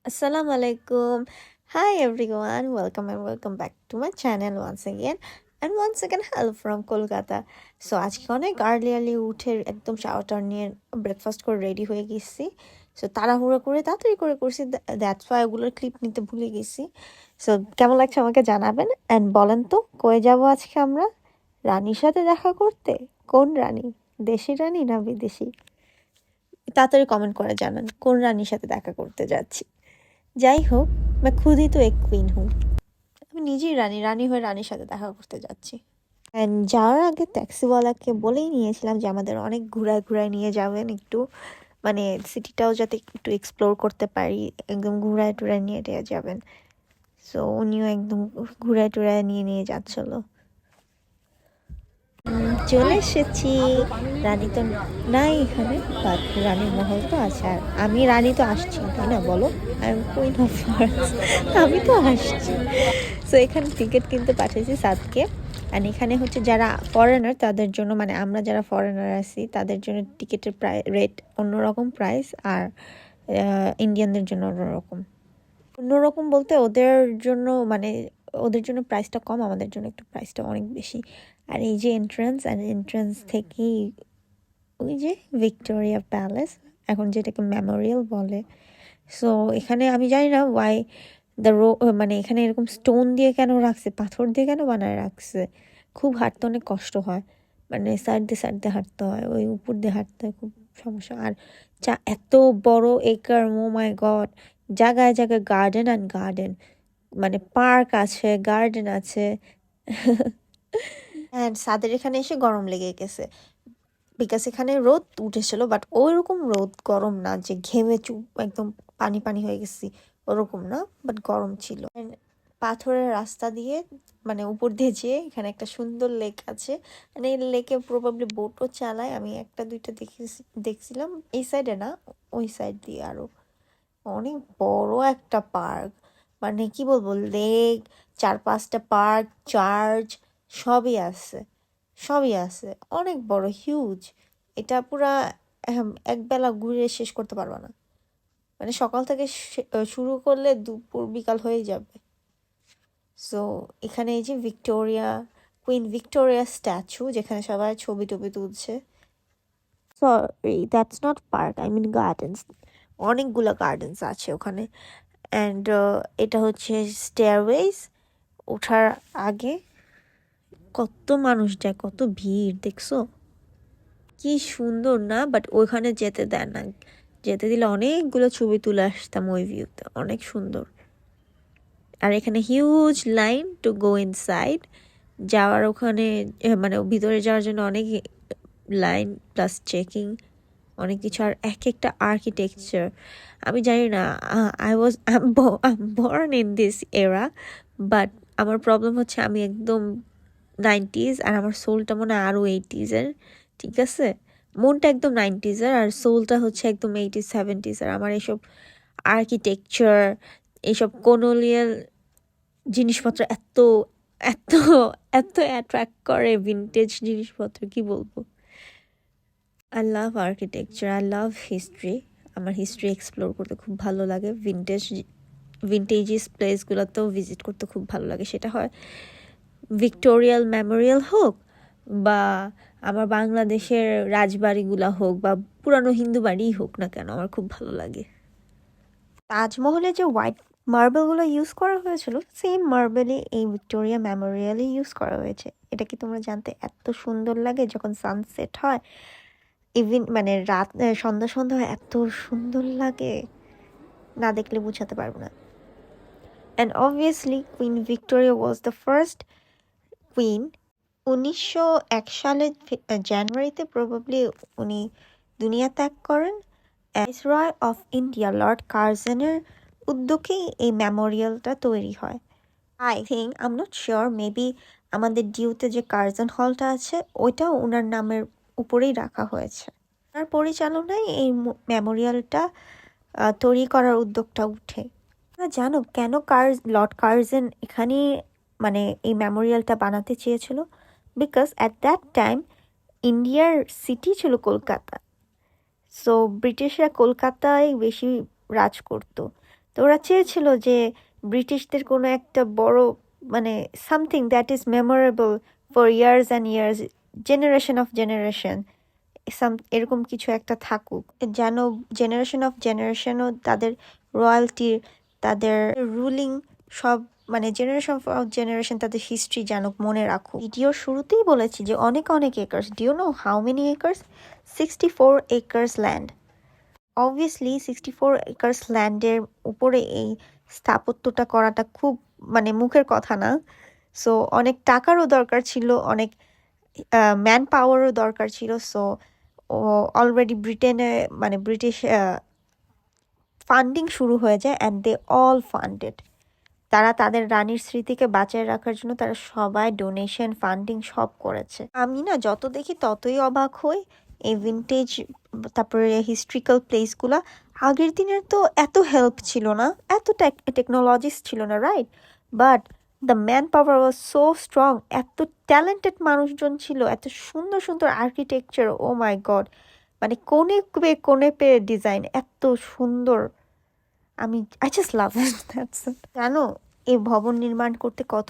Assalamu alaikum. Hi everyone. Welcome back to my channel once again. And once again hello from Kolkata. So আজকে অনেক early উঠে একদম shower নিয়ে breakfast করে ready হয়ে গেছি। সো তাড়াহুড়ো করে তাড়াতাড়ি করে করছি, দ্যাটস ওয়াই ওগুলোর ক্লিপ নিতে ভুলে গেছি। সো কেমন লাগছে আমাকে জানাবেন অ্যান্ড বলেন তো কয়ে যাব আজকে আমরা? রানীর সাথে দেখা করতে? কোন রানী? দেশি রানী না বিদেশি? তাড়াতাড়ি কমেন্ট করে জানান কোন রানীর সাথে দেখা করতে যাচ্ছি। যাই হোক, मैं खुद ही तो एक क्वीन हूँ। আমি নিজেই রানী হয়ে রানীর সাথে দেখা করতে যাচ্ছি। অ্যান্ড যাওয়ার আগে ট্যাক্সিওয়ালাকে বলেই নিয়েছিলাম যে আমাদের অনেক ঘুরায় নিয়ে যাবেন, একটু মানে সিটিটাও যাতে একটু এক্সপ্লোর করতে পারি, একদম ঘুরায় নিয়ে যাবেন। সো উনিও একদম ঘুরায় নিয়ে যাচ্ছিল। চলে এসেছি। রানী তো নাই এখানে, বাট রানীর মহল তো আছে। আর আমি রানী তো আসছি, তাই না বলো? I am queen of hearts. আমি তো আসছি। সো এখানে টিকিট কিনতে পাঠিয়েছি সাদকে। অ্যান্ড এখানে হচ্ছে যারা ফরেনার তাদের জন্য, মানে আমরা যারা ফরেনার আছি তাদের জন্য টিকিটের রেট অন্যরকম প্রাইস, আর ইন্ডিয়ানদের জন্য অন্যরকম বলতে ওদের জন্য প্রাইসটা কম, আমাদের জন্য একটু প্রাইসটা অনেক বেশি। আর এই যে এন্ট্রান্স থেকেই ওই যে ভিক্টোরিয়া প্যালেস, এখন যেটাকে মেমোরিয়াল বলে। সো এখানে আমি জানি না ওয়াই মানে এখানে এরকম স্টোন দিয়ে কেন রাখছে, পাথর দিয়ে কেন বানায় রাখছে। খুব হাঁটতে অনেক কষ্ট হয়, মানে সাইড দিয়ে হাঁটতে হয়, ওই উপর দিয়ে হাঁটতে হয়, খুব সমস্যা। আর এত বড় একার, ও মাই গড, জায়গায় গার্ডেন, মানে পার্ক আছে, গার্ডেন আছে। অ্যান্ড সাদের এখানে এসে গরম লেগে গেছে, বিকজ এখানে রোদ উঠেছিল, বাট ওইরকম রোদ গরম না যে ঘেমে একদম পানি হয়ে গেছি, ওরকম না, বাট গরম ছিল। পাথরের রাস্তা দিয়ে মানে উপর দিয়ে যেয়ে এখানে একটা সুন্দর লেক আছে, মানে এই লেকে প্রবাবলি বোটও চালায়। আমি একটা দুইটা দেখছিলাম, এই সাইডে না, ওই সাইড দিয়ে। আরো অনেক বড় একটা পার্ক, মানে কি বলবো, লেক, 4-5টা পার্ক, চার্চ, সবই আছে, অনেক বড়, হিউজ। এটা পুরা একবেলা ঘুরে শেষ করতে পারবা না, মানে সকাল থেকে শুরু করলে দুপুর বিকাল হয়ে যাবে। সো এখানে এই যে কুইন ভিক্টোরিয়া স্ট্যাচু, যেখানে সবাই ছবি টবি তুলছে। Sorry, that's not park, I mean gardens. অনেকগুলো গার্ডেন্স আছে ওখানে। অ্যান্ড এটা হচ্ছে স্টেয়ারওয়েজ, ওঠার আগে কত মানুষ যায়, কত ভিড় দেখছো, কি সুন্দর না? বাট ওইখানে যেতে দেয় না, যেতে দিলে অনেকগুলো ছবি তুলে আসতাম ওই ভিউতে, অনেক সুন্দর। আর এখানে huge line to go inside, যাওয়ার ওখানে মানে ভিতরে যাওয়ার জন্য অনেক লাইন প্লাস চেকিং, অনেক কিছু। আর এক একটা আর্কিটেকচার আমি জানি না, I am born in this এরা, বাট আমার প্রবলেম হচ্ছে আমি একদম 90s, আর আমার সোলটা মনে হয় আরও 80s-এর, ঠিক আছে? মনটা একদম 90s-এর আর সোলটা হচ্ছে একদম 80s 70s। আর আমার এইসব আর্কিটেকচার, এইসব কলোনিয়াল জিনিসপত্র এত এত এত অ্যাট্রাক্ট করে, ভিন্টেজ জিনিসপত্র, কি বলবো। I love architecture, I love history. আমার হিস্ট্রি এক্সপ্লোর করতে খুব ভালো লাগে, ভিন্টেজিস প্লেসগুলোতেও ভিজিট করতে খুব ভালো লাগে। সেটা হয় ভিক্টোরিয়াল মেমোরিয়াল হোক, বা আমার বাংলাদেশের রাজবাড়িগুলা হোক, বা পুরানো হিন্দু বাড়িই হোক না কেন, আমার খুব ভালো লাগে। তাজমহলে যে হোয়াইট মার্বেলগুলো ইউজ করা হয়েছিল, সেম মার্বেলই এই ভিক্টোরিয়া মেমোরিয়ালে ইউজ করা হয়েছে। এটা কি তোমরা জানতে? এত সুন্দর লাগে যখন সানসেট হয়, ইভিন মানে রাত, সন্ধ্যা হয়, এত সুন্দর লাগে, না দেখলে বোঝাতে পারবো না। And obviously queen Victoria was the first queen. 1901 সালের জানুয়ারিতে প্রবাবলি উনি দুনিয়া ত্যাগ করেন। ভাইসরয় অফ ইন্ডিয়া লর্ড কার্জনের উদ্যোগেই এই মেমোরিয়ালটা তৈরি হয়। I think, I am not sure, maybe আমাদের ডিউতে যে কার্জন হলটা আছে ওইটাও ওনার নামের উপরেই রাখা হয়েছে। ওনার পরিচালনায় এই মেমোরিয়ালটা তৈরি করার উদ্যোগটা উঠে। তোমরা জানো কেন লর্ড কার্জন এখানে মানে এই মেমোরিয়ালটা বানাতে চেয়েছিল? বিকজ অ্যাট দ্যাট টাইম ইন্ডিয়ার সিটি ছিল কলকাতা। সো ব্রিটিশরা কলকাতায় বেশি রাজ করতো। তো ওরা চেয়েছিল যে ব্রিটিশদের কোনো একটা বড় মানে something that is memorable for years and years, generation of generation, এরকম কিছু একটা থাকুক, যেন জেনারেশন অফ জেনারেশনও তাদের রয়্যালটির, তাদের রুলিং সব মানে জেনারেশন অফ জেনারেশন তাদের হিস্ট্রি যেন মনে রাখুক। ভিডিওর শুরুতেই বলেছি যে অনেক অনেক acres, do you know how many acres? 64 acres land. Obviously 64 acres ল্যান্ডের উপরে এই স্থাপত্যটা করাটা খুব মানে মুখের কথা না। সো অনেক টাকারও দরকার ছিল, অনেক ম্যান পাওয়ারও দরকার ছিল। সো অলরেডি ব্রিটেনে মানে ব্রিটিশ ফান্ডিং শুরু হয়ে যায়, অ্যান্ড দে অল ফান্ডেড। তারা তাদের রানীর স্মৃতিকে বাঁচায় রাখার জন্য তারা সবাই ডোনেশন ফান্ডিং সব করেছে। আমি না যত দেখি ততই অবাক হই এই ভিন্টেজ তারপরে হিস্ট্রিক্যাল প্লেসগুলা। আগের দিনের তো এত হেল্প ছিল না, এত টেকনোলজিস ছিল না, right? But the man power was so strong, এত ট্যালেন্টেড মানুষজন ছিল, এত সুন্দর সুন্দর আর্কিটেকচার, ও মাই গড, মানে কোণে কোণে পেয়ে ডিজাইন এত সুন্দর। আই জাস্ট লাভ দ্যাটস জানো এই ভবন নির্মাণ করতে কত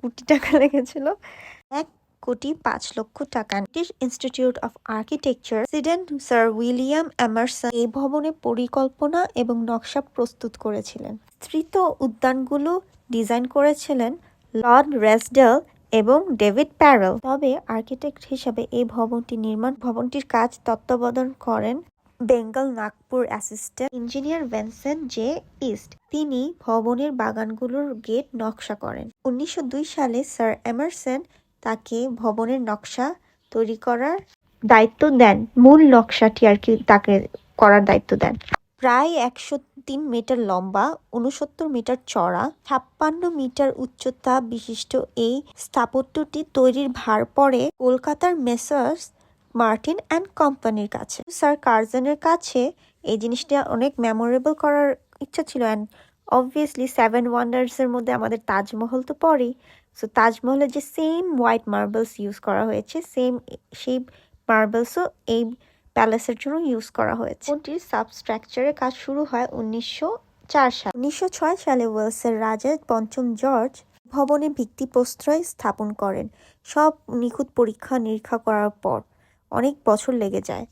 কোটি টাকা লেগেছিল? 1,05,00,000 টাকা। British institute of architecture president sir William Emerson এই ভবনের পরিকল্পনা এবং নকশা প্রস্তুত করেছিলেন। বিস্তৃত উদ্যানগুলো ডিজাইন করেছিলেন লর্ড রেসডেল এবং ডেভিড প্যারেল। তবে আর্কিটেক্ট হিসাবে এই ভবনটির কাজ তত্ত্বাবধান করেন Bengal Nagpur assistant engineer Vincent J east. তিনি ভবনের বাগানগুলোর গেট নকশা করেন। 1902 সালে স্যার এমারসন তাকে ভবনের নকশা তৈরি করার দায়িত্ব দেন, মূল নকশাটি আর কি তাকে করার দায়িত্ব দেন। প্রায় 103 মিটার লম্বা, 69 মিটার চড়া, 56 মিটার উচ্চতা বিশিষ্ট এই স্থাপত্যটি তৈরির ভার পড়ে কলকাতার মেসার্স মার্টিন অ্যান্ড কোম্পানির কাছে। স্যার কার্জনের কাছে এই জিনিসটা অনেক মেমোরেবল করার ইচ্ছা ছিল। অ্যান্ড অবভিয়াসলি 7 ওয়ান্ডার্সের মধ্যে আমাদের তাজমহল তো পড়েই। সো তাজমহলের যে সেম হোয়াইট মার্বেলস ইউজ করা হয়েছে, সেই মার্বেলসও এই প্যালেসের জন্য ইউজ করা হয়েছে। কোনটির সাবস্ট্রাকচারের কাজ শুরু হয় 1904 সালে। 1906 সালে ওয়েলসের রাজা পঞ্চম জর্জ ভবনে ভিত্তিপ্রস্তর স্থাপন করেন। সব নিখুঁত পরীক্ষা নিরীক্ষা করার পর অনেক বছর লেগে যায়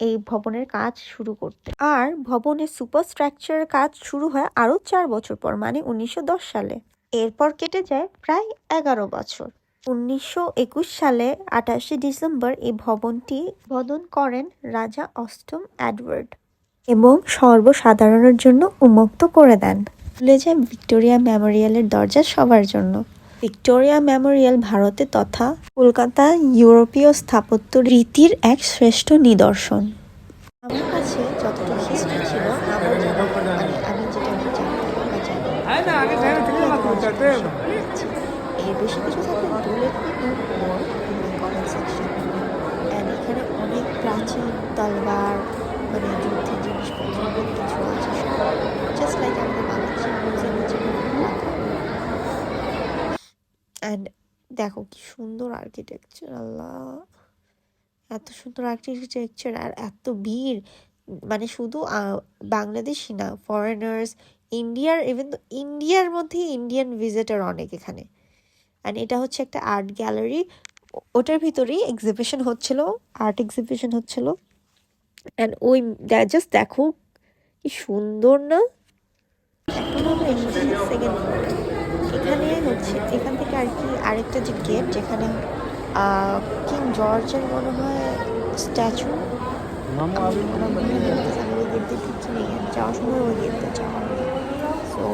এই ভবনের কাজ শুরু করতে। আর ভবনের সুপারস্ট্রাকচারের কাজ শুরু হয় আরও 4 বছর পর, মানে 1910 সালে। এরপর কেটে যায় প্রায় 11 বছর। 1921 সালে 28 ডিসেম্বর এই ভবনটি উদ্বোধন করেন রাজা অষ্টম এডওয়ার্ড এবং সর্বসাধারণের জন্য উন্মুক্ত করে দেন। খুলে যায় ভিক্টোরিয়া মেমোরিয়ালের দরজা সবার জন্য। ভিক্টোরিয়া মেমোরিয়াল ভারতে তথা কলকাতা ইউরোপীয় স্থাপত্য রীতির এক শ্রেষ্ঠ নিদর্শন। আমার কাছে যতটা হিস্ট্রি ছিল আমার জানা মানে আমি যেটা এর বেশি কিছু থাকলে বুলেট কমেন্ট সেকশন। অ্যান্ড এখানে অনেক প্রাচীন তলবার মানে যুদ্ধের জিনিসপত্র অনেক কিছু আছে, জাস্ট লাইক আমাদের বাংলাদেশের মিউজিয়ামে যেগুলো রাখা। অ্যান্ড দেখো কি সুন্দর আর্কিটেকচার, আল্লাহ এত সুন্দর আর্কিটেকচার আর এত ভিড়, মানে শুধু বাংলাদেশি না, ফরেনার্স, ইভেন তো ইন্ডিয়ার মধ্যে ইন্ডিয়ান ভিজিটর অনেক এখানে। অ্যান্ড এটা হচ্ছে একটা আর্ট গ্যালারি, ওটার ভিতরেই আর্ট এক্সিবিশন হচ্ছিল। অ্যান্ড ওই জাস্ট দেখো কি সুন্দর না। এখন আমরা এসেছি সেকেন্ড ফ্লোরে। এখান থেকে আর কি আরেকটা যে গেট, যেখানে কিং জর্জের মনে হয় স্ট্যাচু, আমি ওই গেট দিয়ে ঢুকি নেই, যাওয়ার সময় ওই গেটটা যাওয়া। সো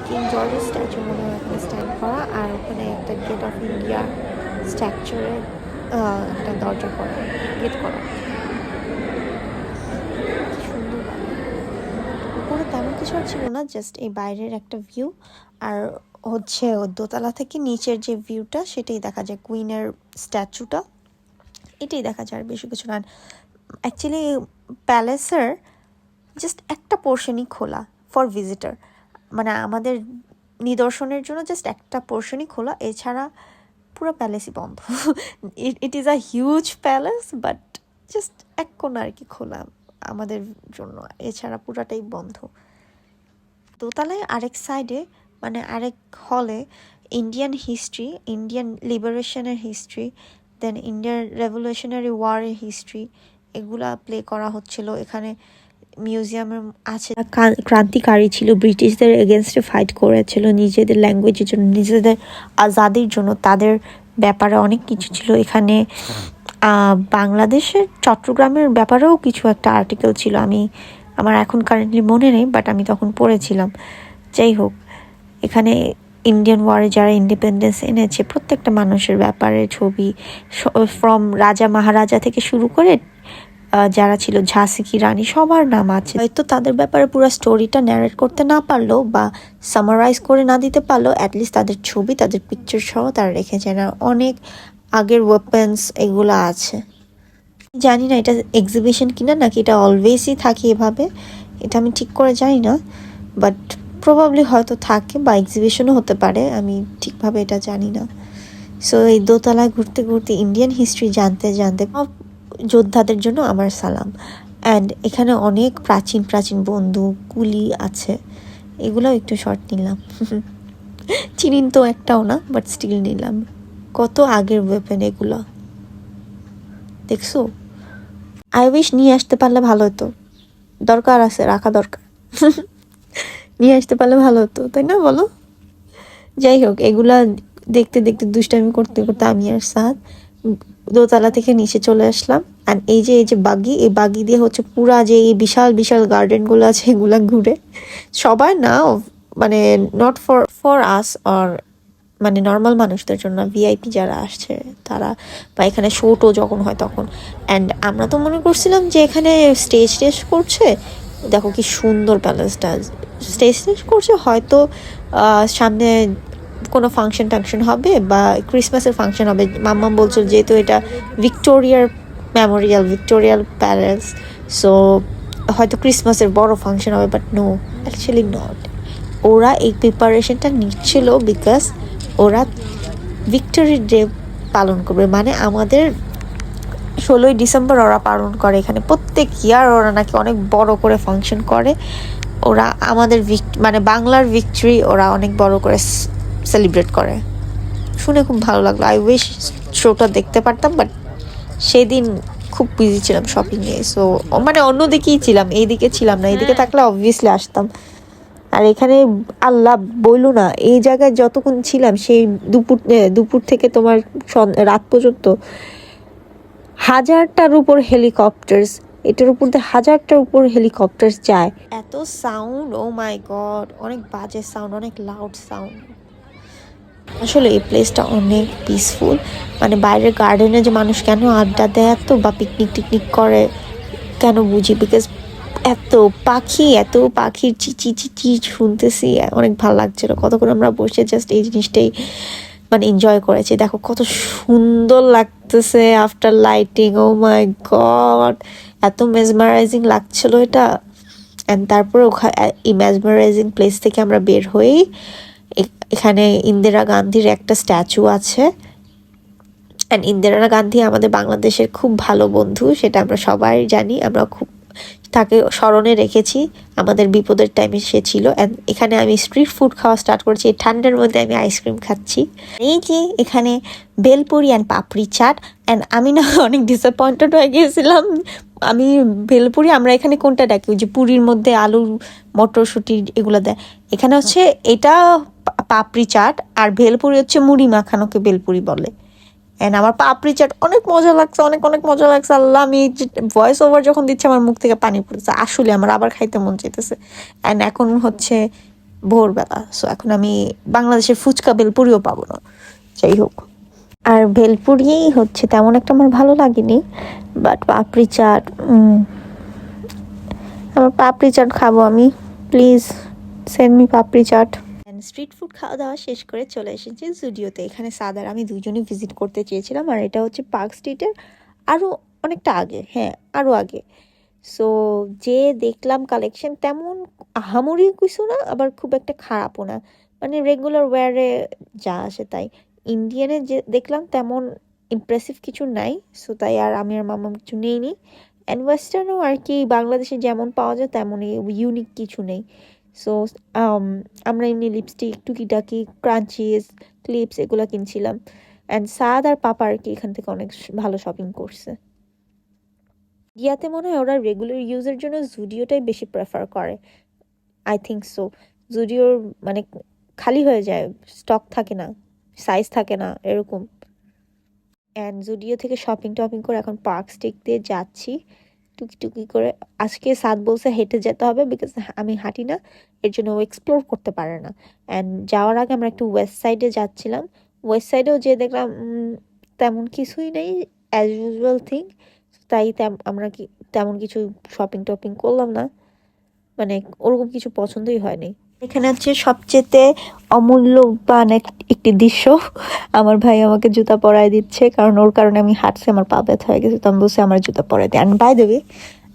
কিং জর্জের স্ট্যাচু মনে হয় ওখানে স্ট্যান্ড করা, আর ওখানে একটা গেট অফ ইন্ডিয়া স্ট্রাকচারের একটা দরজা করা, গেট করা। সুন্দর উপরে তেমন কিছু আর ছিল না, জাস্ট এই বাইরের একটা ভিউ, আর হচ্ছে দোতলা থেকে নিচের যে ভিউটা সেটাই দেখা যায়, কুইনের স্ট্যাচুটা এটাই দেখা যায়, আর বেশি কিছু না। অ্যাকচুয়ালি প্যালেসের জাস্ট একটা পোর্শনই খোলা ফর ভিজিটর, মানে আমাদের নিদর্শনের জন্য জাস্ট একটা পোর্শনই খোলা, এছাড়া পুরো প্যালেসই বন্ধ। It is a huge palace, but just এক কোণা আর কি খোলা। আমাদের জন্য, এছাড়া পুরাটাই বন্ধ। দোতলায় আরেক সাইডে মানে আরেক হলে ইন্ডিয়ান হিস্ট্রি, ইন্ডিয়ান লিবারেশনের হিস্ট্রি, দেন ইন্ডিয়ান রেভলিউশনারি ওয়ারের হিস্ট্রি এগুলা প্লে করা হচ্ছিল। এখানে মিউজিয়ামের আছে, ক্রান্তিকারী ছিল, ব্রিটিশদের এগেনস্টে ফাইট করেছিল নিজেদের ল্যাঙ্গুয়েজের জন্য, নিজেদের আজাদির জন্য, তাদের ব্যাপারে অনেক কিছু ছিল এখানে। বাংলাদেশের চট্টগ্রামের ব্যাপারেও কিছু একটা আর্টিকেল ছিল, আমার এখন কারেন্টলি মনে নেই, বাট আমি তখন পড়েছিলাম। যাই হোক, এখানে ইন্ডিয়ান ওয়ারে যারা ইন্ডিপেন্ডেন্স এনেছে প্রত্যেকটা মানুষের ব্যাপারে ছবি, ফ্রম রাজা মহারাজা থেকে শুরু করে যারা ছিল ঝাঁসি কি রানী সবার নাম আছে। হয়তো তাদের ব্যাপারে পুরো স্টোরিটা ন্যারেট করতে না পারলেও বা সামারাইজ করে না দিতে পারলেও অ্যাটলিস্ট তাদের ছবি, তাদের পিকচার সহ তারা রেখেছে। না অনেক আগের ওয়েপন্স এগুলো আছে। জানি না এটা এক্সিবিশন কিনা নাকি এটা অলওয়েজই থাকে এভাবে, এটা আমি ঠিক করে জানি না, বাট প্রবাবলি হয়তো থাকে বা এক্সিবিশনও হতে পারে, আমি ঠিকভাবে এটা জানি না। সো এই দোতলায় ঘুরতে ঘুরতে ইন্ডিয়ান হিস্ট্রি জানতে জানতে যোদ্ধাদের জন্য আমার সালাম। অ্যান্ড এখানে অনেক প্রাচীন প্রাচীন বন্দুক, গুলি আছে, এগুলোও একটু শর্ট নিলাম। চিনিন তো একটাও না, বাট স্টিল নিলাম। কত আগের ওয়েপেন এগুলো দেখছো। আই উইশ নিয়ে আসতে পারলে ভালো হতো, দরকার আছে, রাখা দরকার। নিয়ে আসতে পারলে ভালো হতো, তাই না বলো? যাই হোক, এগুলা দেখতে দেখতে দুষ্টামি করতে করতে আমি আর সাদ দোতলা থেকে নিচে চলে আসলাম। অ্যান্ড এই যে বাগি, এই বাগি দিয়ে হচ্ছে পুরা যে এই বিশাল বিশাল গার্ডেনগুলো আছে এগুলা ঘুরে, সবাই না মানে not for for us or মানে নর্মাল মানুষদের জন্য, ভিআইপি যারা আসছে তারা, বা এখানে শোটো যখন হয় তখন। অ্যান্ড আমরা তো মনে করছিলাম যে এখানে স্টেজ টেজ করছে, দেখো কি সুন্দর প্যালেসটা, স্টেজ টেজ করছে হয়তো সামনে কোনো ফাংশন টাংশন হবে বা ক্রিসমাসের ফাংশন হবে। মাম্মাম বলছিল যেহেতু এটা ভিক্টোরিয়ার মেমোরিয়াল, ভিক্টোরিয়াল প্যালেস, সো হয়তো ক্রিসমাসের বড় ফাংশন হবে, বাট নো, অ্যাকচুয়ালি নট। ওরা এই প্রিপারেশনটা নিচ্ছিল বিকজ ওরা ভিক্টোরি ডে পালন করবে, মানে আমাদের 16ই ডিসেম্বর ওরা পালন করে এখানে প্রত্যেক ইয়ার, ওরা নাকি অনেক বড় করে ফাংশন করে। ওরা আমাদের মানে বাংলার ভিক্টরি ওরা অনেক বড় করে সেলিব্রেট করে। শুনে খুব ভালো লাগলো। আই উইশ শোটা দেখতে পারতাম, বাট সেদিন খুব বিজি ছিলাম শপিংয়ে, সো মানে অন্যদিকেই ছিলাম, এইদিকে ছিলাম না। এইদিকে থাকলে অবভিয়াসলি আসতাম। আর এখানে আল্লাহ বললো না, এই জায়গায় যতক্ষণ ছিলাম সেই দুপুর থেকে তোমার রাত পর্যন্ত 1000টার উপর হেলিকপ্টার্স, এটার উপর দিয়ে 1000টার উপর হেলিকপ্টার্স যায়। এত সাউন্ড, ও মাই গড, অনেক বাজে সাউন্ড, অনেক লাউড সাউন্ড। আসলে এই প্লেসটা অনেক পিসফুল, মানে বাইরের গার্ডেনে যে মানুষ কেন আড্ডা দেয় এত বা পিকনিক টিকনিক করে কেন বুঝি, বিকজ এত পাখির চিচি চিচি শুনতেছি, অনেক ভালো লাগছিল। কতক্ষণ আমরা বসে জাস্ট এই জিনিসটাই মানে এনজয় করেছি। দেখো কত সুন্দর লাগতেছে আফটার লাইটিং, ও মাই গড, এত মেসমারাইজিং লাগছিল এটা। অ্যান্ড তারপরে এই মেসমারাইজিং প্লেস থেকে আমরা বের হই, এখানে ইন্দিরা গান্ধীর একটা স্ট্যাচু আছে। অ্যান্ড ইন্দিরা গান্ধী আমাদের বাংলাদেশের খুব ভালো বন্ধু, সেটা আমরা সবাই জানি, আমরা খুব তাকে স্মরণে রেখেছি। আমাদের বিপদের টাইমে সে ছিল। অ্যান্ড এখানে আমি স্ট্রিট ফুড খাওয়া স্টার্ট করেছি, এই ঠান্ডার মধ্যে আমি আইসক্রিম খাচ্ছি। এই যে এখানে ভেলপুরি অ্যান্ড পাপড়ি চাট, অ্যান্ড আমি না অনেক ডিসঅ্যাপয়েন্টেড হয়ে গিয়েছিলাম। আমি ভেলপুরি, আমরা এখানে কোনটা ডাকি, ওই যে পুরীর মধ্যে আলু মটরশুঁটি এগুলো দেয়, এখানে হচ্ছে এটা পাপড়ি চাট, আর ভেলপুরি হচ্ছে মুড়ি মাখানোকে ভেলপুরি বলে। অ্যান্ড আমার পাপড়ি চাট অনেক মজা লাগছে, অনেক অনেক মজা লাগছে। আল্লাহ, আমি ভয়েস ওভার যখন দিচ্ছি আমার মুখ থেকে পানি পড়েছে, আসলে আমার আবার খাইতে মন চাইতেছে। অ্যান্ড এখন হচ্ছে ভোরবেলা, সো এখন আমি বাংলাদেশের ফুচকা ভেলপুরিও পাবো না। যাই হোক, আর ভেলপুরি হচ্ছে তেমন একটা আমার ভালো লাগেনি, বাট পাপড়ি চাট, আমার পাপড়ি চাট খাবো আমি, please send me papdi chaat. Street food খাওয়া দাওয়া শেষ করে চলে এসেছি জুডিওতে। এখানে সাদার আমি দুজনেই ভিজিট করতে চেয়েছিলাম, আর এটা হচ্ছে পার্ক স্ট্রিটের আরও অনেকটা আগে, হ্যাঁ আরও আগে। সো যে দেখলাম কালেকশন তেমন আহামরি কিছু না, আবার খুব একটা খারাপও না, মানে রেগুলার ওয়্যারে যা আসে তাই। ইন্ডিয়ানে যে দেখলাম তেমন ইমপ্রেসিভ কিছু নাই, সো তাই আর আমি আর মামা কিছু নেইনি। অ্যান্ড ওয়েস্টার্নও আর কি বাংলাদেশে যেমন পাওয়া যায় তেমনই, ইউনিক কিছু নেই। সো আমরা এমনি লিপস্টিক, টুকিটাকি, ক্রাঞ্চিস, ক্লিপস এগুলো কিনছিলাম। অ্যান্ড সাদ আর পাপা আর কি এখান থেকে অনেক ভালো শপিং করছে। ইয়াতে মনে হয় ওরা রেগুলার ইউজের জন্য জুডিওটাই বেশি প্রেফার করে, আই থিঙ্ক সো। জুডিওর মানে খালি হয়ে যায়, স্টক থাকে না, সাইজ থাকে না এরকম। অ্যান্ড জুডিও থেকে শপিং টপিং করে এখন পার্ক স্ট্রিট দিয়ে যাচ্ছি টুকি টুকি করে। আজকে সাদ বলছে হেঁটে যেতে হবে, বিকজ আমি হাঁটি না, এর জন্য ও এক্সপ্লোর করতে পারে না। অ্যান্ড যাওয়ার আগে আমরা একটু ওয়েস্ট সাইডে যাচ্ছিলাম, ওয়েস্ট সাইডেও যে দেখলাম তেমন কিছুই নেই, অ্যাজ ইউজুয়াল থিং। তাই আমরা কি তেমন কিছু শপিং টপিং করলাম না, মানে ওরকম কিছু পছন্দই হয়নি। এখানে হচ্ছে সবচেয়ে অমূল্যবান একটি দৃশ্য, আমার ভাই আমাকে জুতা পরায় দিচ্ছে, কারণ ওর কারণে আমি হাঁটছি, আমার পা ব্যথা হয়ে গেছে, তো আমি বলছি আমার জুতা পরাই দেয়। অ্যান্ড বাই দ্য ওয়ে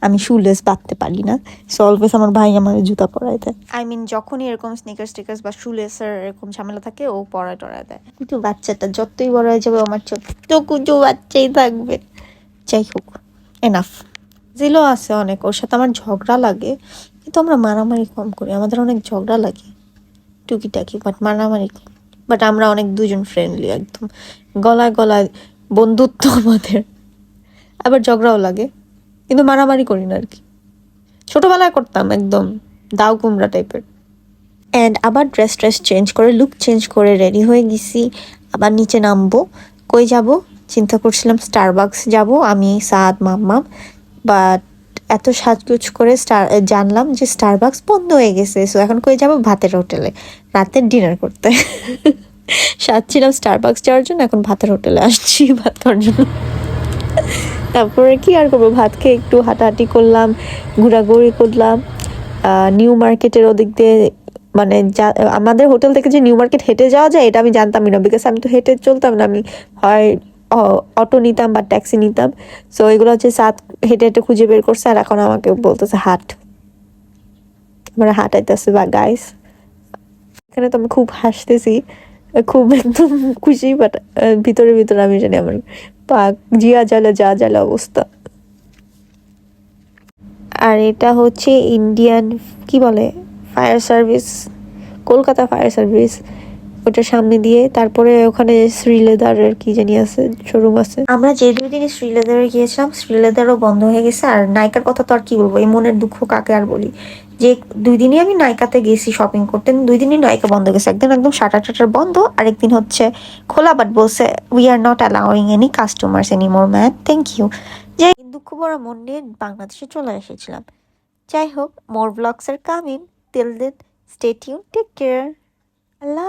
আমি শুলেস বাঁধতে পারি না, সো অলওয়েজ আমার ভাই আমার জুতা পরায় দেয়। আই মিন যখনই এরকম স্নিকার্স টিকার্স বা শুলেসের এরকম ঝামেলা থাকে ও পরায় টরায় দেয়। কিন্তু বাচ্চাটা যতই বড় হয়ে যাবে আমার ছোট্ট কুচু বাচ্চাই থাকবে। যাই হোক, এনাফ। জিলো আছে অনেক, ওর সাথে আমার ঝগড়া লাগে, কিন্তু আমরা মারামারি কম করি, আমাদের অনেক ঝগড়া লাগে টুকিটাকি, বাট মারামারি কম। বাট আমরা অনেক দুজন ফ্রেন্ডলি, একদম গলায় গলায় বন্ধুত্ব আমাদের। আবার ঝগড়াও লাগে, কিন্তু মারামারি করি না আর কি। ছোটবেলায় করতাম একদম দাও কুমড়া টাইপের। অ্যান্ড আবার ড্রেস চেঞ্জ করে, লুক চেঞ্জ করে রেডি হয়ে গেছি, আবার নিচে নামবো। কই যাব চিন্তা করছিলাম, স্টারবাকস যাব আমি, সাদ, মাম্মাম। বাট এত সাজগুজ করে জানলাম যে স্টারবাকস বন্ধ হয়ে গেছে। সো এখন কই যাব, ভাতের হোটেলে রাতের ডিনার করতে। সাজছিলাম স্টারবাকস যাওয়ার জন্য, এখন ভাতের হোটেলে আসছি ভাত খাওয়ার জন্য। তারপরে কি আর করবো, ভাত খেয়ে একটু হাঁটাহাঁটি করলাম, ঘোরাঘুরি করলাম নিউ মার্কেটের ওদিক দিয়ে। মানে আমাদের হোটেল থেকে যে নিউ মার্কেট হেঁটে যাওয়া যায় এটা আমি জানতামই না, বিকজ আমি তো হেঁটে চলতাম না, আমি হয় অটো নিতাম বা ট্যাক্সি নিতাম। সো এগুলো হচ্ছে সাত হেঁটে হেঁটে খুঁজে বের করছে, আর এখন আমাকে বলতেছে হাট, আমরা হাঁটাইতেছে বা গাইস। এখানে তো আমি খুব হাসতেছি, খুব একদম খুশি, বাট ভিতরে ভিতরে আমি জানি আমার পা জিয়া জ্বালা যা জ্বালা অবস্থা। আর এটা হচ্ছে ইন্ডিয়ান কি বলে fire service, Kolkata fire service, ওটার সামনে দিয়ে। তারপরে ওখানে শ্রীলেদারের কি জানি আছে, শোরুম আছে। আমরা যে 2 দিনে শ্রীলেদারে গিয়েছিলাম, শ্রীলেদারও বন্ধ হয়ে গেছে। আর নাইকার কথা তো আর কি বলবো, এই মনের দুঃখ কাকে আর বলি, যে 2 দিনই আমি নাইকাতে গেছি শপিং করতে, 2 দিনই নাইকা বন্ধ গেছে। একদিন একদম শাটার টাটার বন্ধ, আরেকদিন হচ্ছে খোলা, বাট বলছে we are not allowing any customers anymore man, thank you. যে দুঃখ ভরা মন নিয়ে বাংলাদেশে চলে এসেছিলাম। যাই হোক, more blogs are coming, till then stay tuned, take care, Allah.